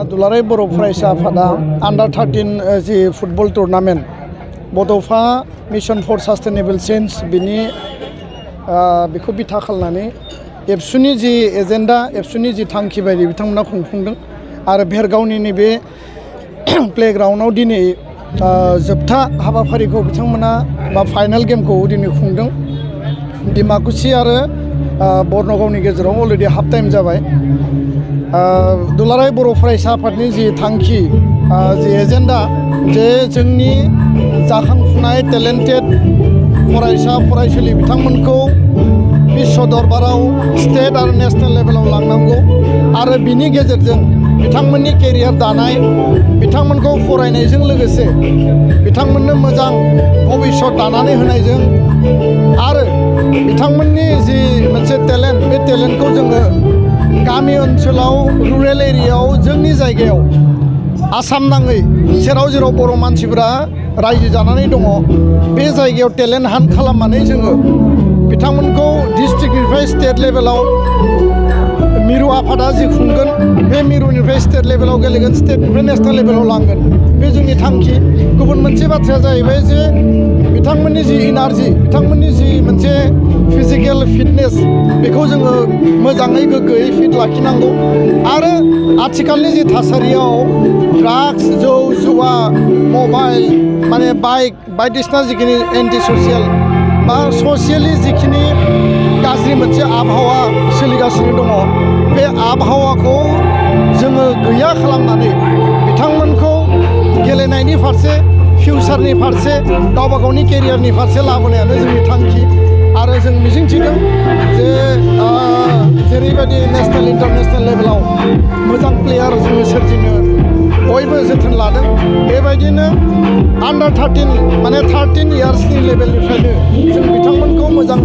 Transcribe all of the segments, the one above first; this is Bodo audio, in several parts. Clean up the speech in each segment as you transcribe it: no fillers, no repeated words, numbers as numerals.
दुलाराय बर' फरायसा आफादा आन्डार 13 जि फुटबल टुर्नामेन्ट बड'फा मिशन फर सास्टेनेबल चेन्ज बेखौ बिथा खालामनानै एबसुनि जि एजेन्डा एबसुनि जि थांखि बायदि बिथांमोना खुंफुंदों आरो भेरगावनि नैबे प्लेग्राउन्डआव दिनै जोबथा हाबाफारिखौ बिथांमोना बा फाइनाल गेमखौ दिनै खुंदों। डिमाकुसि आरो बर्नगावनि गेजेराव अलरेडि हाफ टाइम जाबाय। दुलाराय बर' फरायसा आफादनि जि थांखि जि एजेन्डा जे जोंनि जाखांफुनाय टेलेन्टेड फरायसा फरायसुलि बिथांमोनखौ विश्व दरबाराव स्टेट आरो नेशनेल लेभेलाव लांनांगौ आरो बिनि गेजेरजों बिथांमोननि केरियार दानाय बिथांमोनखौ फरायनायजों लोगोसे बिथांमोननो मोजां भबिष्यत दानानै होनायजों आरो बिथांमोननि जि मोनसे टेलेन्ट बे टेलेन्टखौ जोङो गामि ओनसोलाव रुरेल एरियायाव जोंनि जायगायाव आसाम नाङै जेराव जेराव बर' मानसिफोरा रायजो जानानै दङ बे जायगायाव टेलेन्ट हान्ट खालामनानै जोङो बिथांमोनखौ डिस्ट्रिक्टनिफ्राय स्टेट लेभेलाव मिरु आफादा जि खुंगोन बे मिरुनिफ्राय स्टेट लेभेलाव गेलेगोन स्टेटनिफ्राय नेशनेल लेभेलाव लांगोन बे जोंनि थांखि। गुबुन मोनसे बाथ्राया जाहैबाय जे बिथांमोननि जि इनार्जि बिथांमोननि जि मोनसे फिजिकेल फिटनेस बेखौ जोङो मोजाङै गोग्गोयै फिट लाखिनांगौ आरो आथिखालनि जि थासारियाव ड्राग्स जौ जुवा मबाइल माने बाइक बायदिसिना जिखिनि एन्टि ससियेल बा ससियेलि जिखिनि गाज्रि मोनसे आबहावा सोलिगासिनो दङ बे आबहावाखौ जोङो गैया खालामनानै बिथांमोनखौ गेलेनायनि फारसे फिउचारनि फारसे गावबा गावनि केरियारनि फारसे लाबोनायानो जोंनि थांखि आरो जों मिजिंथिदों जे जेरैबायदि नेशनेल इन्टारनेशनेल लेभेलाव मोजां प्लेयार जोङो सोरजिनो बयबो जोथोन लादों बेबायदिनो आन्डार 13 माने 13 इयार्सनि लेभेलनिफ्रायनो जों बिथांमोनखौ मोजां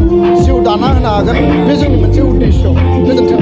जिउ दाना होनो हागोन बे जोंनि मोनसे उद्देश्य। गोजोन्थों।